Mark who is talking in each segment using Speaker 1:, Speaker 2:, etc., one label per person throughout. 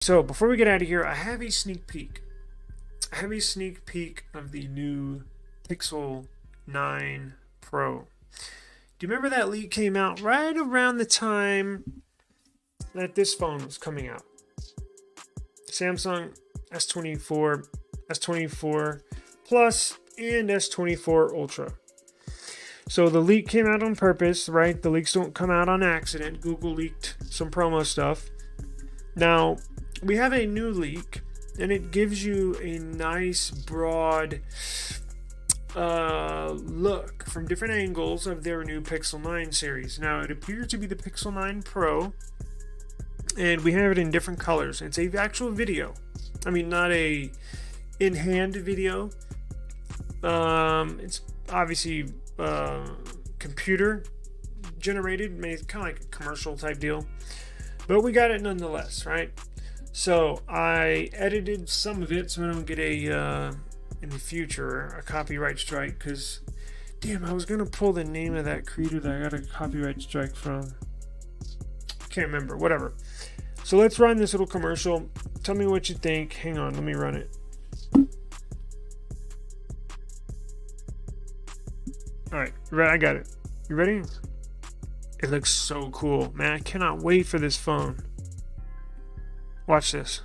Speaker 1: So before we get out of here, I have a sneak peek. I have a sneak peek of the new Pixel 9 Pro. Do you remember that leak came out right around the time that this phone was coming out? Samsung S24, S24 Plus, and S24 Ultra. So the leak came out on purpose, right? The leaks don't come out on accident. Google leaked some promo stuff. Now, we have a new leak, and it gives you a nice broad look from different angles of their new Pixel 9 series. Now, it appears to be the Pixel 9 Pro, and we have it in different colors. It's a actual video. I mean, not a in-hand video. It's obviously computer generated, made kind of like a commercial type deal, but we got it nonetheless, right? So I edited some of it so I don't get a in the future a copyright strike, because damn, I was gonna pull the name of that creator that I got a copyright strike from. Can't remember. Whatever. So let's run this little commercial. Tell me what you think. Hang on, let me run it. Alright, I got it. You ready? It looks so cool, man. I cannot wait for this phone. Watch this.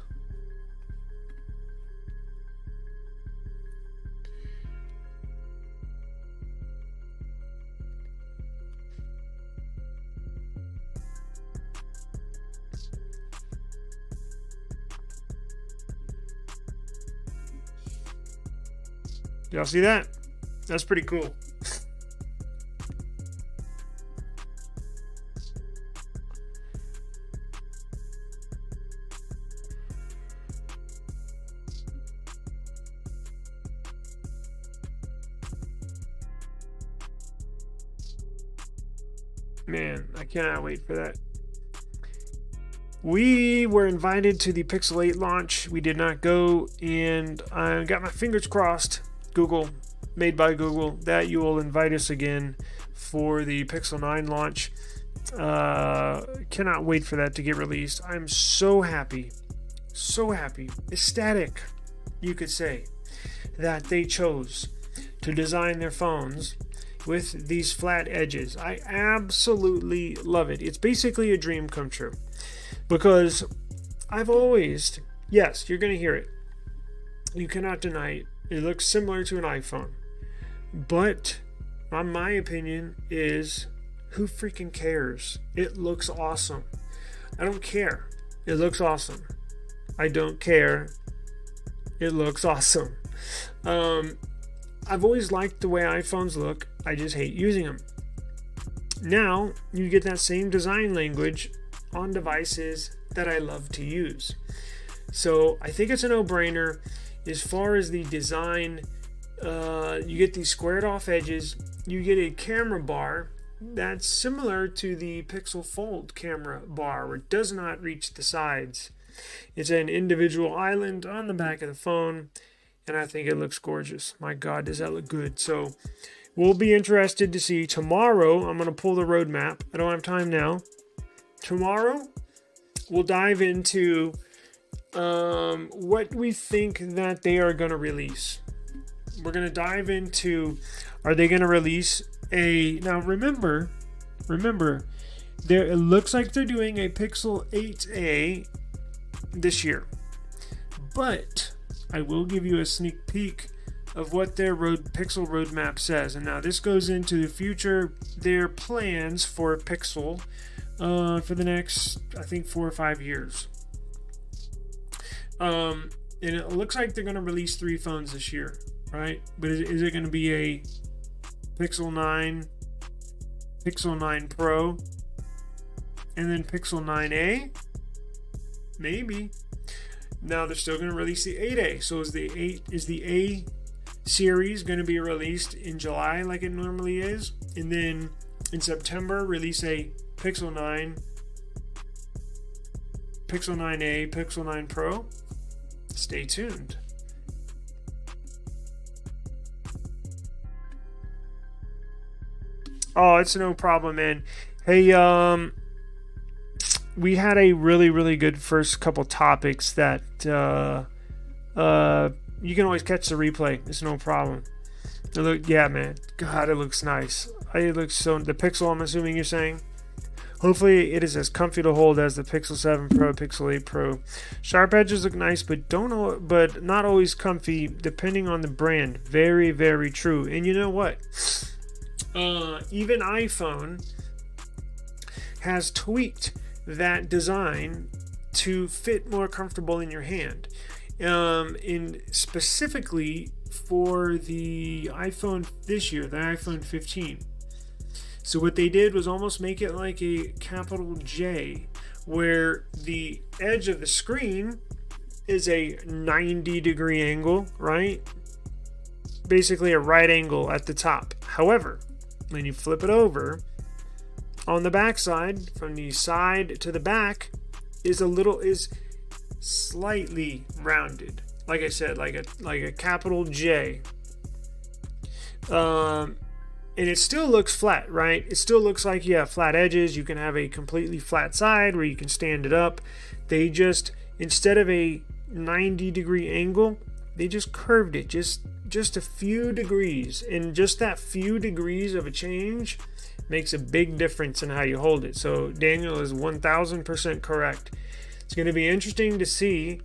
Speaker 1: Y'all see that? That's pretty cool. Man, I cannot wait for that. We were invited to the Pixel 8 launch. We did not go, and I got my fingers crossed, Google, made by Google, that you will invite us again for the Pixel 9 launch. Cannot wait for that to get released. I'm so happy, ecstatic, you could say, that they chose to design their phones with these flat edges. I absolutely love it. It's basically a dream come true, because I've always, yes, you're gonna hear it, you cannot deny it, it looks similar to an iPhone, but my opinion is, who freaking cares? It looks awesome. I don't care. It looks awesome. I don't care. It looks awesome. I've always liked the way iPhones look. I just hate using them. Now you get that same design language on devices that I love to use. So I think it's a no-brainer. As far as the design, you get these squared off edges. You get a camera bar that's similar to the Pixel Fold camera bar, where it does not reach the sides. It's an individual island on the back of the phone, and I think it looks gorgeous. My God, does that look good. So we'll be interested to see. Tomorrow, I'm going to pull the roadmap. I don't have time now. Tomorrow, we'll dive into what we think that they are going to release. We're going to dive into, are they going to release a, now remember, there, it looks like they're doing a Pixel 8a this year. But I will give you a sneak peek of what their Pixel roadmap says. And now this goes into the future, their plans for Pixel for the next, I think, 4 or 5 years. And it looks like they're going to release 3 phones this year, right? But is it going to be a Pixel 9, Pixel 9 Pro, and then Pixel 9a? Maybe. Now they're still going to release the 8a. So is the A series going to be released in July like it normally is, and then in September release a Pixel 9, Pixel 9a, Pixel 9 Pro? Stay tuned. Oh, it's no problem, man. Hey, we had a really good first couple topics that you can always catch the replay. It's no problem. Yeah, man. God, it looks nice. It looks so. The Pixel, I'm assuming you're saying. Hopefully, it is as comfy to hold as the Pixel 7 Pro, Pixel 8 Pro. Sharp edges look nice, but not always comfy, depending on the brand. Very true. And you know what? Even iPhone has tweaked that design to fit more comfortable in your hand. In specifically for the iPhone this year, the iPhone 15. So what they did was almost make it like a capital J, where the edge of the screen is a 90-degree angle, right? Basically a right angle at the top. However, when you flip it over, on the back side, from the side to the back, is slightly rounded. Like I said, like a capital J. And it still looks flat, right? It still looks like you have flat edges. You can have a completely flat side where you can stand it up. They just, instead of a 90-degree angle, they just curved it just a few degrees. And just that few degrees of a change makes a big difference in how you hold it. So Daniel is 1000% correct. It's going to be interesting to see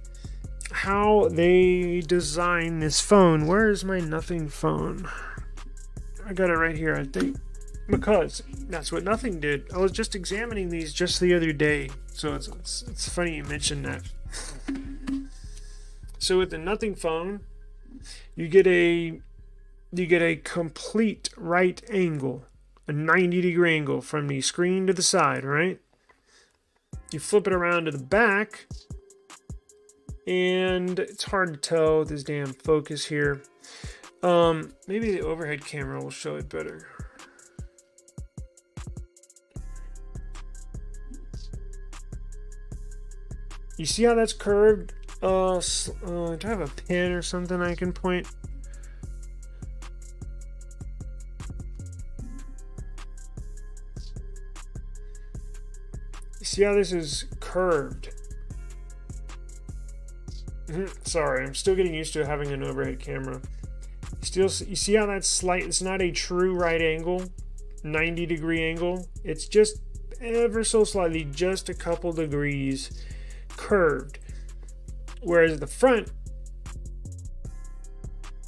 Speaker 1: how they design this phone. Where is my Nothing phone? I got it right here, I think, because that's what Nothing did. I was just examining these just the other day, so it's funny you mentioned that. So with the Nothing phone, you get a complete right angle, a 90-degree angle from the screen to the side, right? You flip it around to the back, and it's hard to tell with this damn focus here. Maybe the overhead camera will show it better. You see how that's curved? Do I have a pen or something I can point? You see how this is curved? Sorry, I'm still getting used to having an overhead camera. You see how that's slight? It's not a true right angle, 90-degree angle. It's just ever so slightly, just a couple degrees curved. Whereas the front,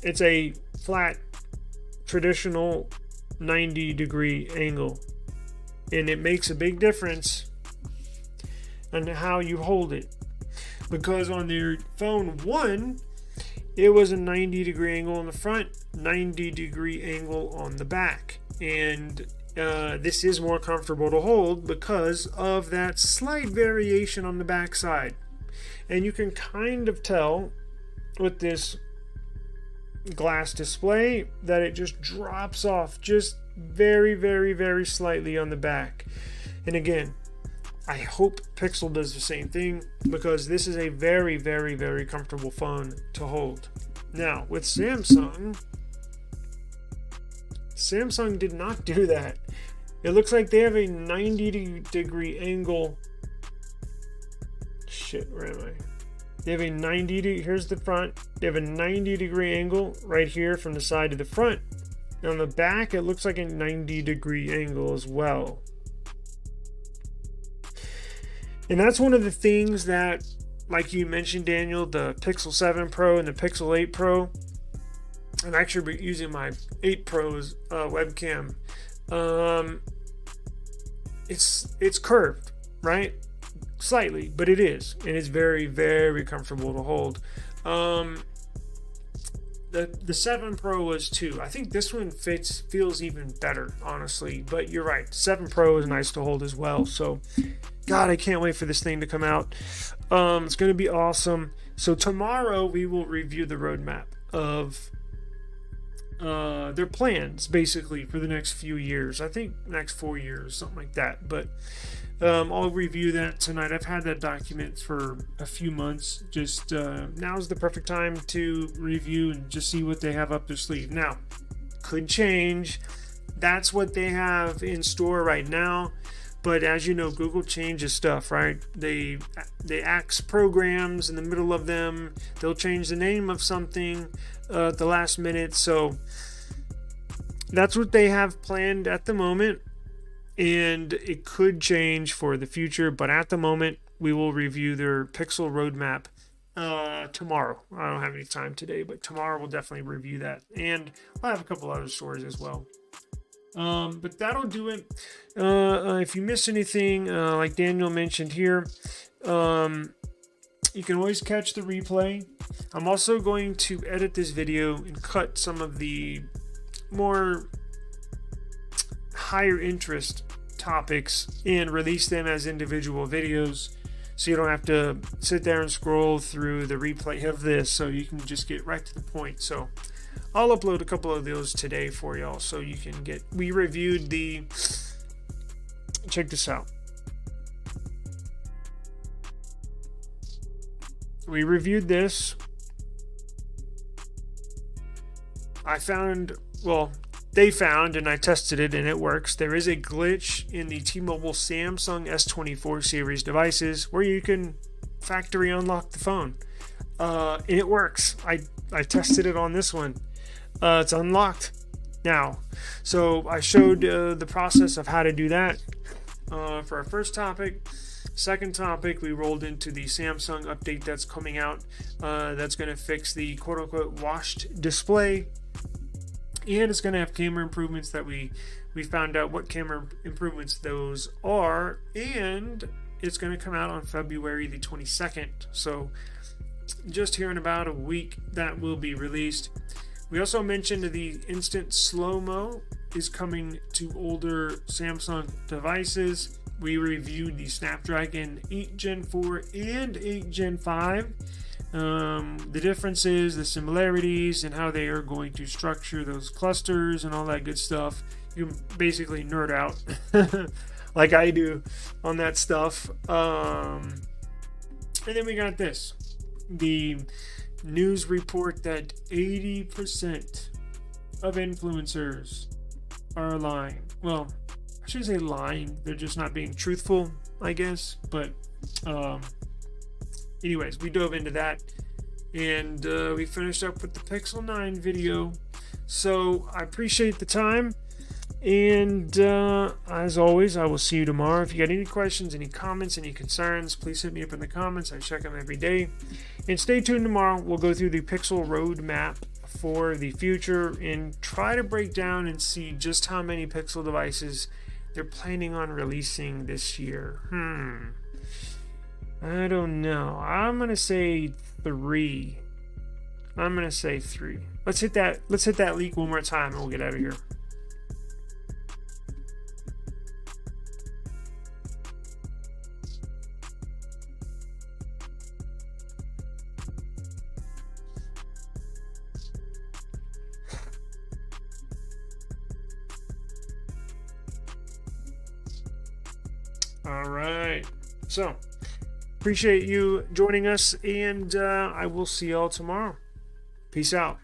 Speaker 1: it's a flat, traditional 90-degree angle. And it makes a big difference on how you hold it. Because on their phone 1, it was a 90-degree angle on the front, 90-degree angle on the back. And this is more comfortable to hold because of that slight variation on the back side. And you can kind of tell with this glass display that it just drops off just very slightly on the back. And again, I hope Pixel does the same thing, because this is a very comfortable phone to hold. Now, with Samsung did not do that. It looks like they have a 90-degree angle. Shit, where am I? They have a 90, here's the front. They have a 90-degree angle right here from the side to the front. And on the back, it looks like a 90-degree angle as well. And that's one of the things that, like you mentioned, Daniel, the Pixel 7 Pro and the Pixel 8 Pro, I'm actually using my 8 Pro's webcam. It's curved, right? Slightly, but it is. And it's very comfortable to hold. The 7 Pro was too. I think this one feels even better, honestly. But you're right. 7 Pro is nice to hold as well. So, God, I can't wait for this thing to come out. It's going to be awesome. So tomorrow we will review the roadmap of their plans, basically, for the next few years. I think next 4 years, something like that. But I'll review that tonight. I've had that document for a few months. Just now's the perfect time to review and just see what they have up their sleeve. Now, could change. That's what they have in store right now. But as you know, Google changes stuff, right? They axe programs in the middle of them. They'll change the name of something at the last minute. So that's what they have planned at the moment, and it could change for the future. But at the moment, we will review their Pixel roadmap tomorrow. I don't have any time today, but tomorrow we'll definitely review that, and I'll have a couple other stories as well. But that'll do it. If you miss anything, like Daniel mentioned here, you can always catch the replay. I'm also going to edit this video and cut some of the more higher interest topics and release them as individual videos, so you don't have to sit there and scroll through the replay of this, so you can just get right to the point. So I'll upload a couple of those today for y'all, so you can get, we reviewed the, check this out. We reviewed this. I found, well, they found, and I tested it, and it works. There is a glitch in the T-Mobile Samsung S24 series devices where you can factory unlock the phone. And it works. I tested it on this one. It's unlocked now. So I showed the process of how to do that for our first topic. Second topic, we rolled into the Samsung update that's coming out. That's going to fix the quote-unquote washed display. And it's going to have camera improvements that we found out what camera improvements those are. And it's going to come out on February the 22nd. So just here in about a week that will be released. We also mentioned the instant slow-mo is coming to older Samsung devices. We reviewed the Snapdragon 8 Gen 4 and 8 Gen 5. The differences, the similarities, and how they are going to structure those clusters and all that good stuff. You can basically nerd out like I do on that stuff. And then we got this. The news report that 80% of influencers are lying. Well, I shouldn't say lying. They're just not being truthful, I guess. But anyways, we dove into that, and we finished up with the Pixel 9 video. So I appreciate the time, and as always, I will see you tomorrow. If you got any questions, any comments, any concerns, please hit me up in the comments. I check them every day. And stay tuned tomorrow. We'll go through the Pixel roadmap for the future and try to break down and see just how many Pixel devices they're planning on releasing this year. I don't know. I'm gonna say 3. I'm gonna say 3. Let's hit that leak one more time and we'll get out of here. All right. So appreciate you joining us, and I will see y'all tomorrow. Peace out.